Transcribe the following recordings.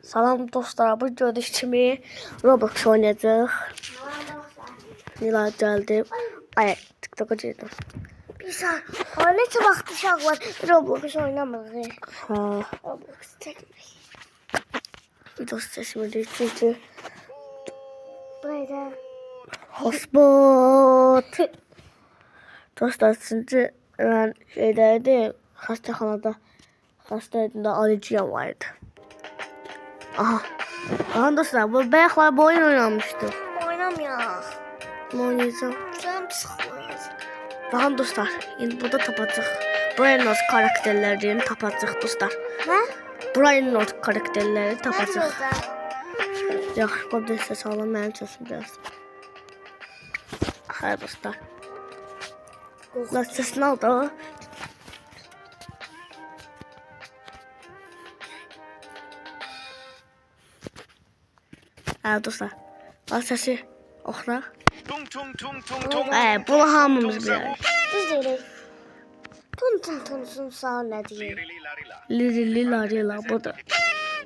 Salam dostlar, bu gördüğünüz kimi Roblox oynayacağıq. Nilay gəldi. Ay, TikTok'a girdim. Bir saat. Neçə vaxt uşaqlar Roblox oynamır. Ha, Roblox çəkmək. video sesimi çünkü Buraya hotspot. Dostlar, çünkü ben şeydeydim, hastaydım da alerjiyem vardı. Aha. Aha dostlar, bu bayaqlar bu oyun oynamıştım. oynamayaq. Oynayacağım. Canım sıxılır. Bakın dostlar, indi burada tapacaq. Brian karakterlərini tapacaq dostlar. Nə? Brian karakterləri tapacaq. Nədir? Yaxşı, qoydu səs alın, mənim səsim biraz. Hayır dostlar. Lan səsini al da. Hayır dostlar. Al səsi oxla. Tung tung tung tung tung. Bunu hamımız bilərik. Düz deyirik. Tun sağ nə deyir? Lili Larila budur.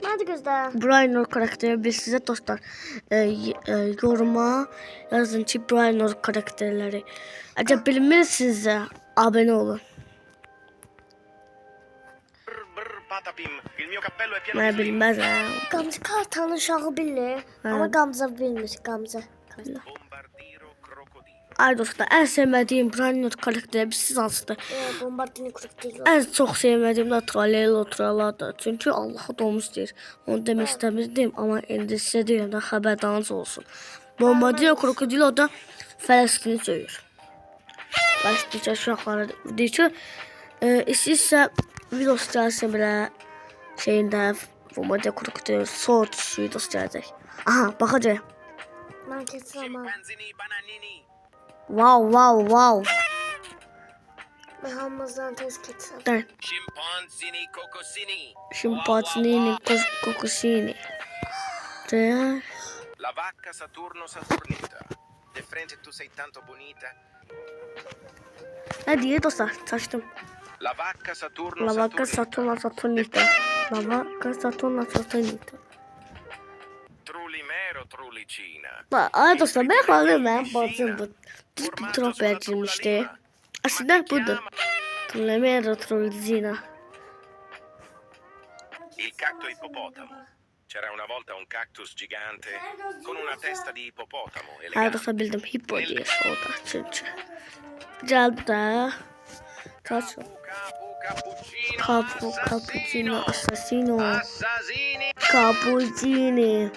Nədir gözdə? Brian karakteri biz size dostlar yoruma yazın ki Brian karakterleri. Acaba bilmirsinizsə abone olun. Brr patapim. Il mio cappello è pieno Mən di fili. bilməzəm. Gamze kartanın uşağı bilir. Ama Gamze bilmir. Gamze. Bombardiro crocodilo. Ay dostlar, en sevmediğim Brian karakteri siz hansıdır? Bombardini kuruk değil. En çok sevmediğim de Tralelo Trala'dır. Çünkü Allah'a dolmuş deyir. Onu demək istəmirdim, amma indi sizə deyirəm də xəbərdarınız olsun. Bombardiro Krokodilo da Fələstini söyür. Fələstin uşaqları deyir ki, istəyirsə videosu gəlsə belə şeyində Bombardiro Krokodilo Sword videosu gələcək. Aha, baxacaq. Ben kesin ama. Panzini bananini. Wow. Ben hamazdan tez kesin. Dən. Scimpanzini cocosini. Şimpanzini kokusini. Deyək. La vacca Saturno Saturnita. De frente tu sei tanto bonita. Nə deyir dostlar? Çaşdım. La vacca Saturno La vaca Saturnita. Saturnita. La vaca Saturnita. Trulimero trulicina. Ay dostlar, ben kaldım ben bacım bu. Trop edilmişti. Aslında budur. Tulemero Trollzina. Il cacto ippopotamo. C'era una volta un cactus gigante con una testa di ippopotamo Her elegante. dostlar bildim hippo diye orada çünkü. Geldi de. Kaç. Capu Cappuccino assassino. Assassini. Cappuccini.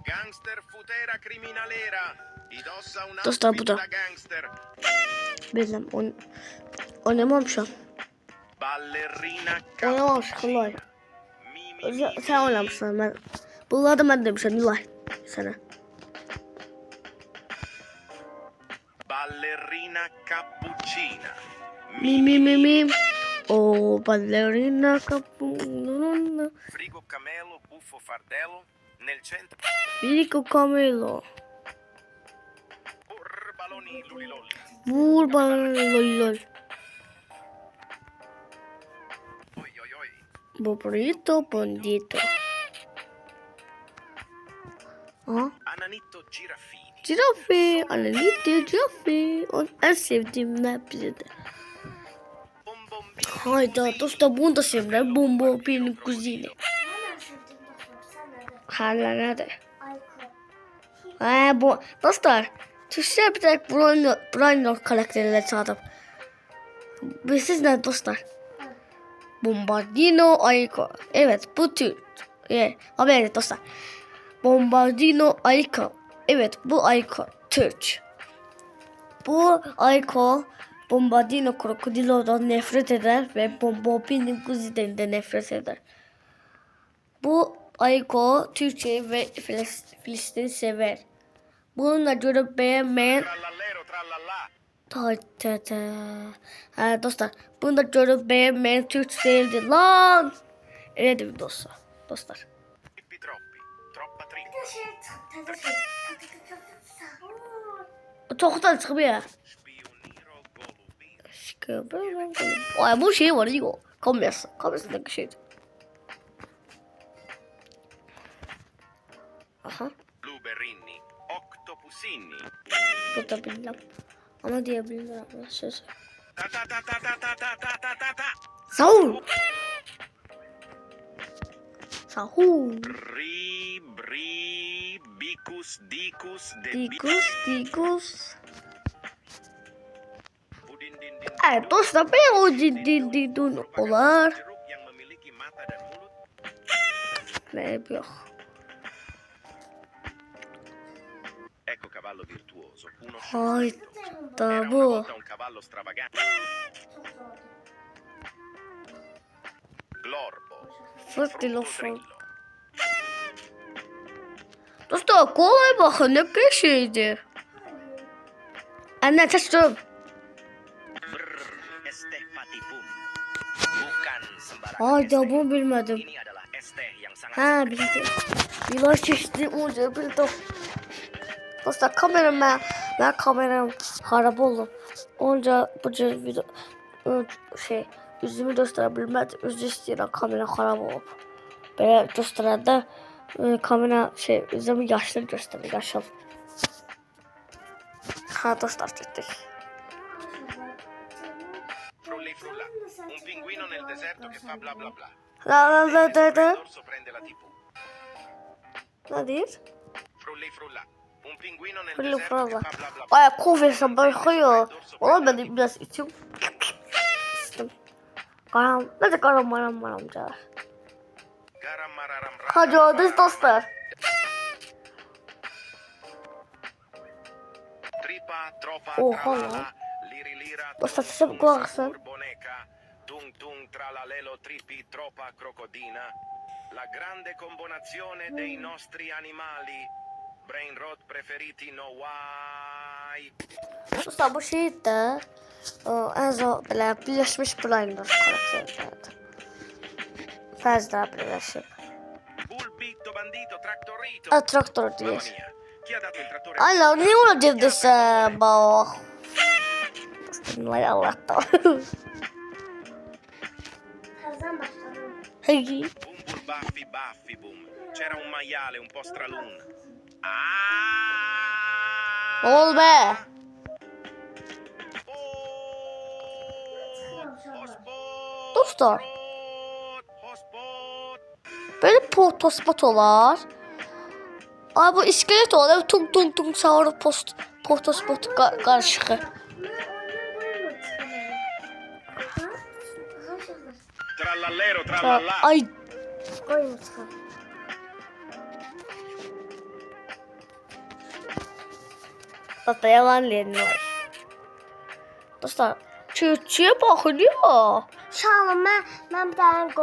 Gangster futera criminalera. Indossa un Dostlar, outfit bu da. da gangster. Bildim. Oynamam şu an. Ballerina Oynamam şu kolay. Mimi. Sen oynamışsın ben. Bunları da ben demişim Nilay sana. Ballerina cappuccina. Mi. Oh, ballerina cappuccino. Frigo camelo buffo fardello nel centro. Firico Camelo. Baloni lulilolli. Vur bana lol. Oi oi oi. Bobrito bondito. Aha. Ananito giraffini. Girafe. Ananite girafe. En sevdiğimler bize de. Bombombini. Hayda dostlar, bunu da sevdiler. Bombo benim kuzini. Hala nerede? Bu dostlar. Türkçe bir tek Brian karakterleri çağırdım. Siz ne dostlar? Bombardino Aiko. Evet bu Türk. Haber dostlar. Bombardino Aiko. Evet bu Aiko Türk. Bu Aiko Bombardino Krokodilo'dan nefret eder ve Bombardino Kuzi'den de nefret eder. Bu Aiko Türkçe ve Filistin'i sever. Bununla görüp beğenmeyen Trallallero trallallà. dostlar, bunu da görüp beğenmeyen Türk değildi lan. Öyle dostlar. Trippi troppi. Troppa trippa. Çok da çıkıyor ya. Spioniro golubino. Ay bu şey var yok. Kamerası. Kamerasındaki şeydi. Aha. Blueberrini, octopusini. Bu da bilmem. Ama diyebilirler ama söz. Ta ta ta ta ta ta ta ta ta ta ta. Sahur. Sahur. Bri, bicus, dicus, de Dikus. Udin, din, din, Evet dostlar ben o din olar. jeruk yang memiliki mata dan mulut. Ne yapıyor? Ecco cavallo virtuoso, uno Hayda Era una bu. volta un cavallo stravagante. Glorbo, Fırtilo frutto fır. drillo. Dostlar kolay bakın ne bir şeydi. Anne taştım. Brr, este patipum. Bukan sembarang Hayda este. bunu bilmedim. Ini adalah este yang sangat Ha bildim. Yılan çeşitli olunca bildim. Dostlar kameram ben kameram harap oldu. Onca bu video şey yüzümü gösterebilmedim. Özür istedim kamera harap olup. Böyle gösterende kamera şey yüzümü yaşlı gösterir yaşlı. Ha dostlar gittik. Frulli frulla. Un pinguino nel deserto che fa bla bla bla. La Il dorso prende la tipù. ne diyor? Frulli frulla. Un pinguino nel Fırlı deserto che fırlı. fa bla bla bla. Ay konferansa bakıyor. Oğlum ben de biraz içim. İçtim. Karam. Ne de karam maramca. Garam mararam ram. Hadi orada dostlar. Tripa, tropa, Oha tralala, lan. liri lira, Dostlar tum, size tum, kulak sabur, asın. boneca, tung tung tralalelo, tripi, tropa, crocodina. La grande combinazione dei nostri animali. Brain rot preferiti no why. Dostlar bu şey de en zor böyle Birleşmiş Blinders karakteri. Fazla birleşip. Bulbito, bandito, traktorito. Traktör Mamma diyor. mia, chi ha dato il trattore? Allah ne olacak dese bak. Vay Allah'tan. Kazan başladım. Hey. Bum bul baffi baffi bum. C'era un maiale un po' stralun. Ah! Ol be. Hospot! Dostlar. Hospot! Böyle potospatolar. Ay bu iskelet oluyor. Tung tung tung sağır potospot karışığı. Trallallero, trallallà. Ay Koyun çıkar. hatta yalan deniyor. Dostlar çöçüye bakıyor. Şalım ben bir tane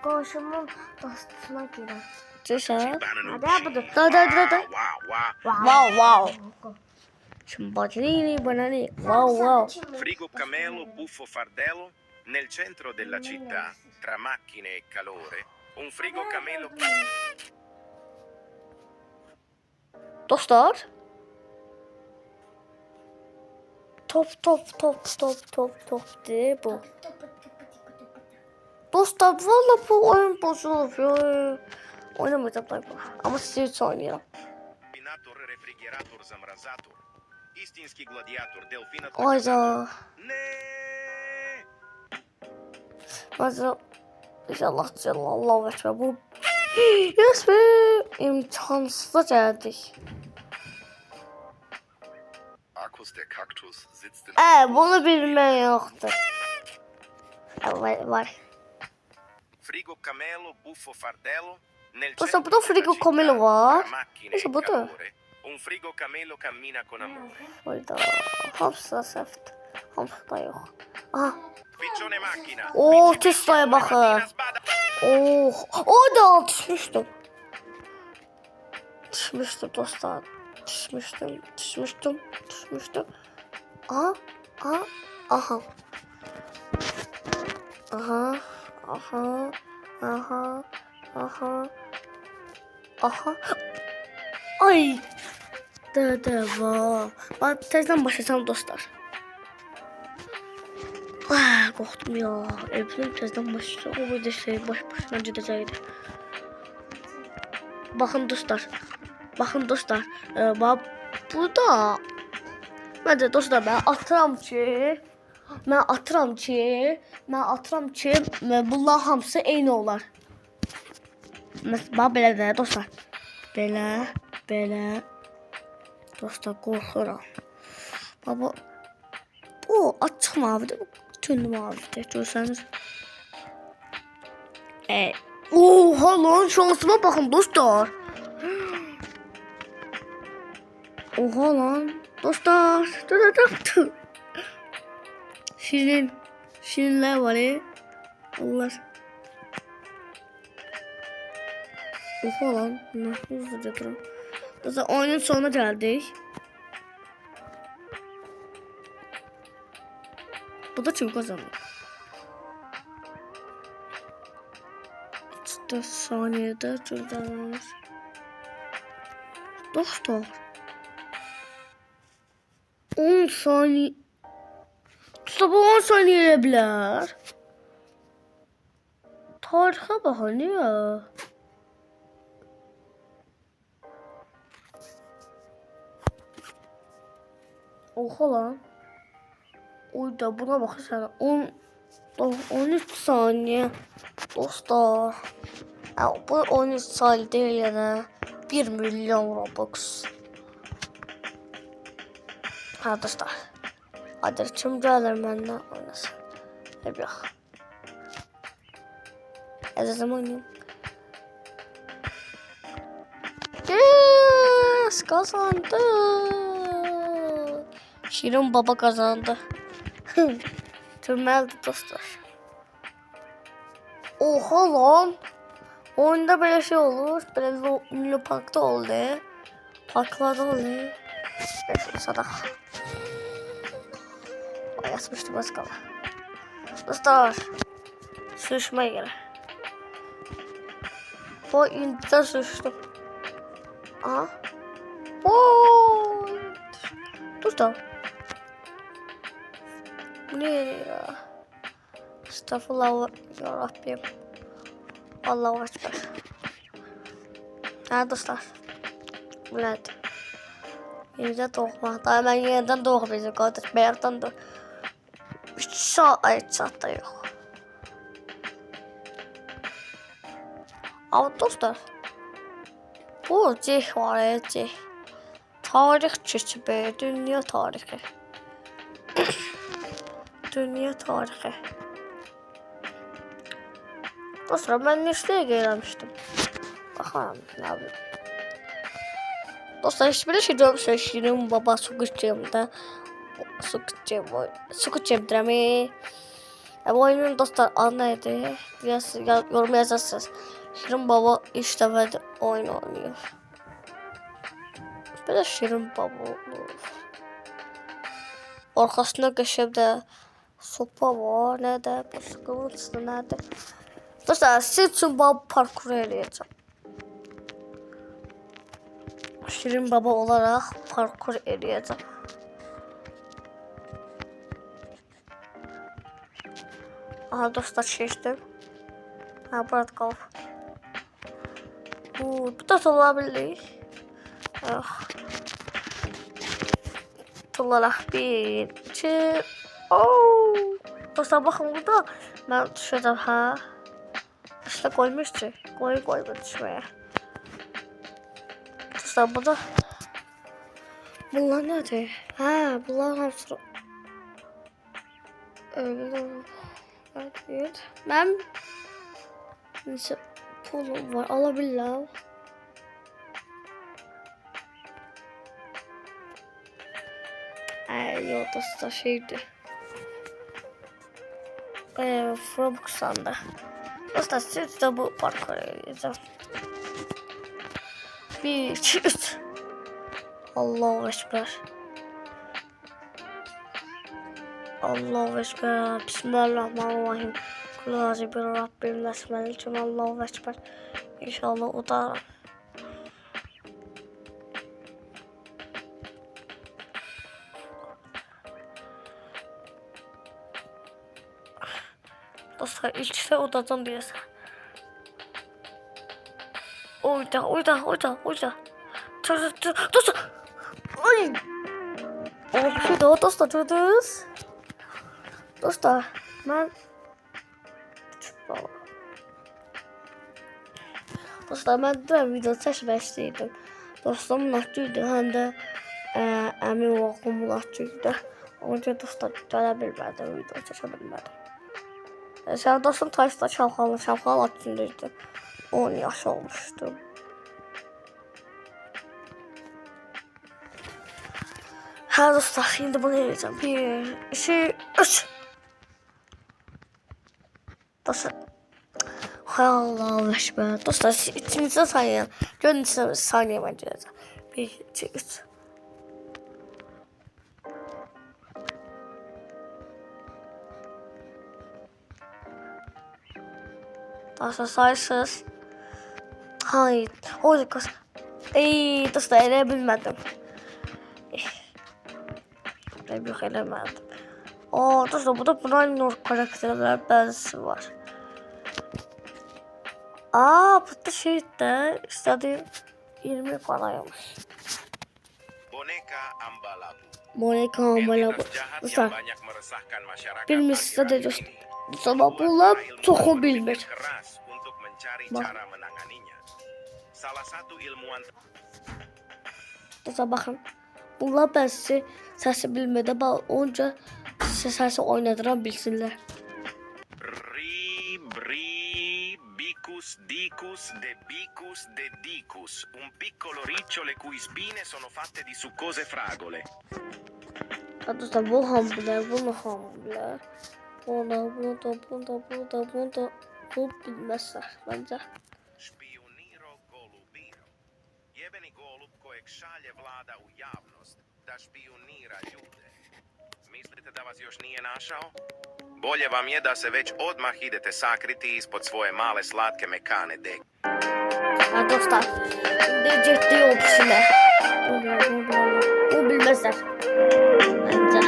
komşumun dostuna girdim. Çöçe. Hadi bu da. Da. Wow, wow. Wow. Şimdi bacını bana ne? Wow. Frigo camelo, buffo fardello, nel centro della città, tra macchine e calore. Un frigo camelo. Dostlar. Top diye bu. Dostlar valla bu oyun bozuluyor. Oynamayacağım tabii. Ama size hiç oynayalım. Binator refrigerator zamrazator. Istinski gladiator delfinator. Hayda. Ne? Mesela inşallah Cellallah ve bu. Yes be. İmkansıza geldik. Markus der Kaktus sitzt in Bunu bilmeyen yoktu. Var. frigo camelo, buffo fardello, nel Dostlar centro burada della frigo città, camelo var. tra macchine Neyse e bu da. calore. Un frigo camelo cammina con amore. Hayda. Hamsi seft. Hamsi da yok. Aha. Piccione macchina. Oo Bici, Tesla'ya piccione, bakın. mattina, sbada. Oh. Orada düşmüştüm. Düşmüştüm dostlar. Düşmüştüm. Aha. Aha. Ay. Dede va. Ben tezden başlasam dostlar. Ah, korktum ya. Evliliğin tezden başlayacak. O bir de şey baş başına gidecekti. Bakın dostlar. Bakın dostlar. Bak burada. Ben de dostlar ben atıram ki. Bunlar hamısı eyni olar. Mesela belə də dostlar. Belə. Dostlar qorxuram. Baba bu açıq mavidir, bu tündü mavidir. Görsəniz. Oha lan şansıma baxın dostlar. Oha lan dostlar. Dur. Şirinler var ya. Allah. Oha lan. Nasıl hızlıca. Dostlar oyunun sonuna geldik. Bu da kim kazandı? 4 saniyede cüzdanımız. Dostlar. 10 saniye. Dostlar bu 10 saniye bilər. Tarixə baxın ya. Oha lan. Oyda buna bakırsan 13 saniye dostlar. Bu 13 saniye değil yani 1 milyon Robux. Ha dostlar. Hadi kim gelir benden oynasın. Hep yok. Ezazım oynayayım. Yes, kazandı. Şirin baba kazandı. Tümelde dostlar. Oha lan. Oyunda böyle şey olur. Böyle Milli Park'ta oldu. Parklarda oluyor. Şunu sadak. Yatmıştım az kala. Dostlar. Sürüşmeye göre. Bu intihar sürüştüm. Aha. Ooo. Dostlar. Bu ne ya? Estağfurullah ya Rabbim. Allahu Ekber. Ha dostlar. Bu nedir? Yeniden doğma. Daha ben yeniden doğmayacağım kardeş. Bayaktan da 3 saat da yok. Ama dostlar. Bu cih var ya cih. Tarih çeşme. Dünya tarihi. Dünya tarihi. Dostlar ben listeye gelmiştim. Bakalım ne yapayım. Dostlar hiçbir şey görmüşsünüz. Şirin baba su küçüğümde. Su küçüğümdür mi? Bu oyunun dostlar adı neydi? Biraz yorum yazarsınız. Şirin baba 3 defa oyun oynuyor. Böyle Şirin baba olur. Arkasında köşede sopa var. Nerede? Bu sıkıntı nerede? Dostlar siz için baba parkur edeceğim. Şirin baba olarak parkur edeceğim. Aha dostlar seçtim. Ha burada kal. Bu da olabilir. Tullarak bir, iki. Oh. Dostlar bakın burada ben düşeceğim ha. İşte koymuştu. Koyma düşmeye. Dostlar burada. Bunlar nedir? Ha bunlar hamster. Evet. Ben mesela pulum var alabilirim. Yok dostlar şeydi. Robux'anda. Dostlar siz de bu parkuru yapacağım. 1, 2, 3. Allahu Ekber. Allahu Ekber. Bismillahirrahmanirrahim. Kulâzi bir Rabbim nesmelicim. Allahu Ekber. İnşallah udarım. Dostlar ilkisi udacağım deyəsən. Oyda. Dostlar. Ay. Bir şey daha dostlar gördünüz. Dostlar ben Dostlar ben de video çəkmək istəyirdim. Dostum Natçıydı, həm də əmin oğlum Natçıydı. Onun üçün dostlar gələ bilmədim, video çəkə bilmədim. Sən dostum Taysda şalxal açındaydı. 10 yaş olmuşdu. Hə dostlar, indi bunu edəcəm. 1, 2, 3. Dostlar. Hay Allahu Ekber. Dostlar içinizde saniye. Gönlünüzde saniye ben geleceğim. 1, 2, 3. Dostlar sayısız. Hayır. Orada kız. Dostlar ele bilmedim. Ben bir elemedim. Dostlar burada bunların karakterler bazısı var. Bu da şeyde istediğim 20 paraymış. Boneka Ambalabu. Dostlar bilmişse de dostlar bunlar çok bilmiş. Dostlar bakın. Bunlar bəzi səsi bilmədə onca səsi oynadıran bilsinlər. Dicus de dicus, un piccolo riccio le cui spine sono fatte di succose fragole. Dostlar bu hamile. Bu bilmezler bence. Špijuniro golubiro. Jebeni golub kojeg šalje vlada u javnost da špijunira ljude. Mislite da vas još nije našao? Bolje vam je da se već odmah idete sakriti ispod svoje male slatke mekane deke. Dostlar, ciddi o kişiler. Bu bilmezler. Bence.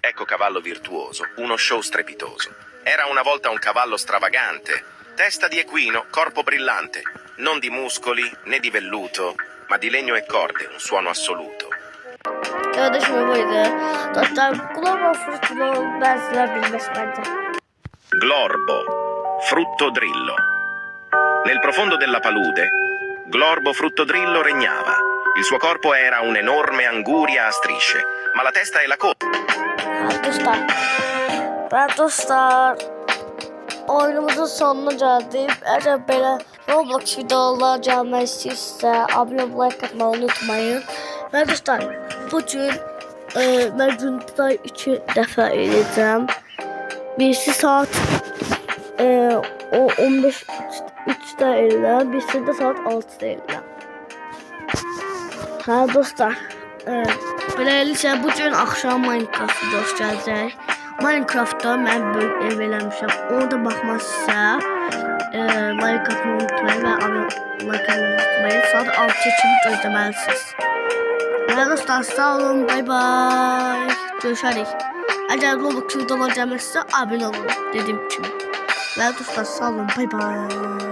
Ecco Cavallo Virtuoso, uno show strepitoso. Era una volta un cavallo stravagante, testa di equino, corpo brillante, non di muscoli né di velluto, ma di legno e corde, un suono assoluto. Kardeşim buydu. Dostlar Glorbo frutto bazılar bilmez bence. Glorbo, frutto drillo. Nel profondo della palude, Glorbo frutto drillo regnava. Il suo corpo era un'enorme anguria a strisce, ma la testa e la coda. Dostlar. Oyunumuzun sonuna geldik. Eğer böyle Roblox videolar gelmek istiyorsa abone olmayı, like atmayı unutmayın. Ve dostlar bugün ben günde 2 dəfə edeceğim. Birisi saat 15:03'də eləyəm, birisi de saat 6'da eləyəm. Hə dostlar, beləliklə bugün axşam Minecraft videosu gələcək. Minecraft'da mən böyük ev eləmişəm. Ona da baxmazsa like atmayı unutmayın və like atmayı unutmayın. Saat 6 kimi gözləməlisiniz. Və dostlar sağ olun, bay bay. Görüşərik. Əgər Roblox videolar gəlməzsə abunə olun dediyim kimi. Və dostlar sağ olun, bay bay.